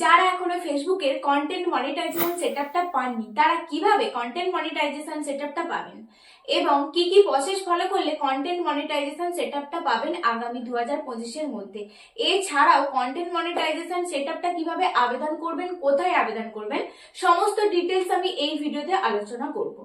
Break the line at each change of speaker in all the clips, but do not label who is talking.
যারা এখনো ফেসবুকের কন্টেন্ট মনিটাইজেশন সেটআপটা পাননি তারা কিভাবে কন্টেন্ট মনিটাইজেশন সেটআপটা পাবেন এবং কি কি প্রসেস ফলো করলে কন্টেন্ট মনিটাইজেশন সেটআপটা পাবেন আগামী 2025 এর মধ্যে। এছাড়াও কন্টেন্ট মনিটাইজেশন সেটআপটা কিভাবে আবেদন করবেন, কোথায় আবেদন করবেন, সমস্ত ডিটেলস আমি এই ভিডিওতে আলোচনা করব।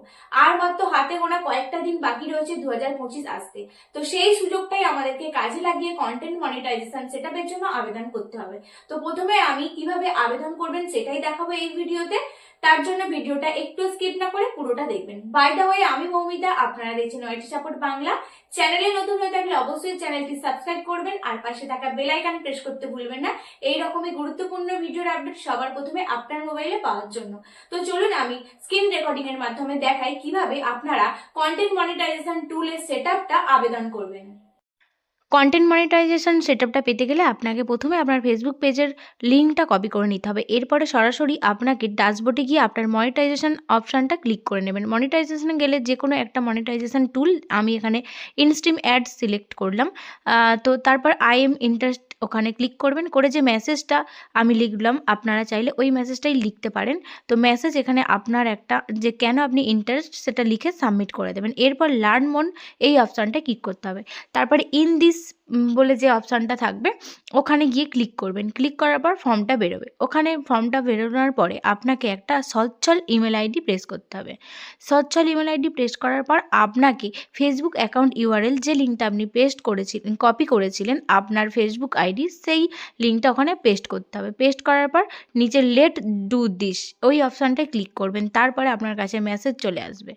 আর মাত্র হাতে গোনা কয়েকটা দিন বাকি রয়েছে 2025 আসতে, তো সেই সুযোগটাই আমাদেরকে কাজে লাগিয়ে কন্টেন্ট মনিটাইজেশন সেটআপের জন্য আবেদন করতে হবে। তো প্রথমে আমি কিভাবে আবেদন করবেন সেটাই দেখাবো এই ভিডিওতে। তার জন্য ভিডিওটা একটু স্কিপ না করে পুরোটা দেখবেন। বাই দ্য ওয়ে, আমি মৌমিতা, আপনারা দেখছেন ওয়াইটি সাপোর্ট বাংলা। চ্যানেলে নতুন হয়ে থাকলে অবশ্যই চ্যানেলটি সাবস্ক্রাইব করবেন আর পাশে থাকা বেল আইকন প্রেস করতে ভুলবেন না এই রকমই গুরুত্বপূর্ণ ভিডিওর আপডেট সবার প্রথমে আপনার মোবাইলে পাওয়ার জন্য। তো চলুন আমি স্ক্রিন রেকর্ডিং এর মাধ্যমে দেখাই কিভাবে আপনারা কন্টেন্ট মনিটাইজেশন টুলের সেটআপটা আবেদন করবেন।
কন্টেন্ট মনিটাইজেশন সেটআপটা পেতে গেলে আপনাকে প্রথমে আপনার ফেসবুক পেজের লিঙ্কটা কপি করে নিতে হবে। এরপরে সরাসরি আপনাকে ড্যাশবোর্ডে গিয়ে আপনার মনিটাইজেশন অপশানটা ক্লিক করে নেবেন। মনিটাইজেশনে গেলে যে কোনো একটা মনিটাইজেশন টুল, আমি এখানে ইনস্ট্রিম অ্যাড সিলেক্ট করলাম। তো তারপর আই এম ইন্টারেস্ট ওখানে ক্লিক করবেন, করে যে মেসেজটা আমি লিখলাম আপনারা চাইলে ওই মেসেজটাই লিখতে পারেন। তো মেসেজ এখানে আপনার একটা যে কেন আপনি ইন্টারেস্ট সেটা লিখে সাবমিট করে দেবেন। এরপর লার্ন মোর এই অপশানটা ক্লিক করতে হবে। তারপরে ইন দিস বলে যে অপশানটা থাকবে ওখানে গিয়ে ক্লিক করবেন। ক্লিক করার পর ফর্মটা বেরোবে। ওখানে ফর্মটা বেরোনোর পরে আপনাকে একটা সচ্ছল ইমেল আইডি প্রেস করতে হবে। সচ্ছল ইমেল আইডি প্রেস করার পর আপনাকে ফেসবুক অ্যাকাউন্ট ইউআরএল যে লিঙ্কটা আপনি পেস্ট করেছিলেন, কপি করেছিলেন আপনার ফেসবুক আইডি, সেই লিঙ্কটা ওখানে পেস্ট করতে হবে। পেস্ট করার পর নিচে লেট ডু দিস ওই অপশানটায় ক্লিক করবেন। তারপরে আপনার কাছে মেসেজ চলে আসবে,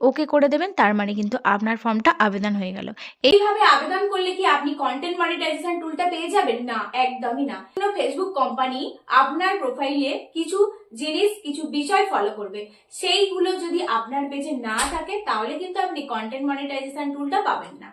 ওকে করে দেবেন। তার মানে কিন্তু আপনার ফর্মটা আবেদন হয়ে গেল।
এইভাবে আবেদন করলে কি আপনি কন্টেন্ট মনিটাইজেশন টুলটা পেয়ে যাবেন? না, একদমই না। ফেসবুক কোম্পানি আপনার প্রোফাইলে কিছু জিনিস, কিছু বিষয় ফলো করবে, সেইগুলো যদি আপনার পেজে না থাকে তাহলে কিন্তু আপনি কন্টেন্ট মনিটাইজেশন টুলটা পাবেন না।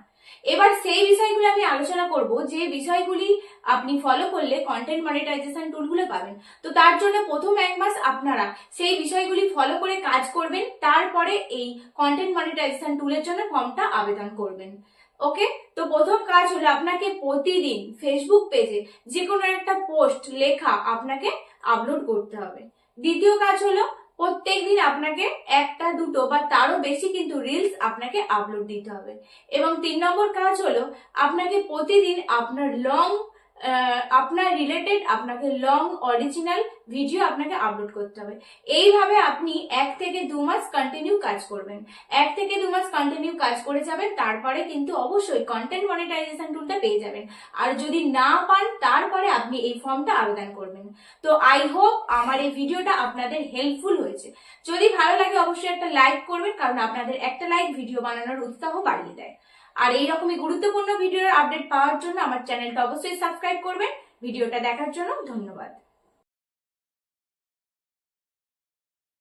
এবার সেই বিষয়গুলো আমি আলোচনা করব যে বিষয়গুলি আপনি ফলো করলে কন্টেন্ট মনিটাইজেশন টুলগুলো পাবেন। তো তার জন্য প্রথম এক মাস আপনারা সেই বিষয়গুলি ফলো করে কাজ করবেন, তারপরে এই কন্টেন্ট মনিটাইজেশন টুলের জন্য ফর্মটা আবেদন করবেন। ওকে, তো প্রথম কাজ হলো আপনাকে প্রতিদিন ফেসবুক পেজে যে কোনো একটা পোস্ট লেখা আপনাকে আপলোড করতে হবে। দ্বিতীয় কাজ হলো প্রত্যেকদিন আপনাকে একটা, দুটো বা তারও বেশি কিন্তু রিলস আপনাকে আপলোড দিতে হবে। এবং 3 নম্বর কাজ হলো আপনাকে প্রতিদিন আপনার রিলেটেড আপনাকে লং অরিজিনাল ভিডিও আপনাকে আপলোড করতে হবে। এইভাবে আপনি 1 থেকে 2 মাস কন্টিনিউ কাজ করবেন। 1 থেকে 2 মাস কন্টিনিউ কাজ করে যাবেন, তারপরে কিন্তু অবশ্যই কন্টেন্ট মনিটাইজেশন টুলটা পেয়ে যাবেন। আর যদি না পান তারপরে আপনি এই ফর্মটা আবেদন করবেন। তো আই হোপ আমার এই ভিডিওটা আপনাদের হেল্পফুল হয়েছে। যদি ভালো লাগে অবশ্যই একটা লাইক করবেন, কারণ আপনাদের একটা লাইক ভিডিও বানানোর উৎসাহ বাড়িয়ে দেয়। আর এইরকমই গুরুত্বপূর্ণ ভিডিওর আপডেট পাওয়ার জন্য আমার চ্যানেলটা অবশ্যই সাবস্ক্রাইব করবেন। ভিডিওটা দেখার জন্য ধন্যবাদ।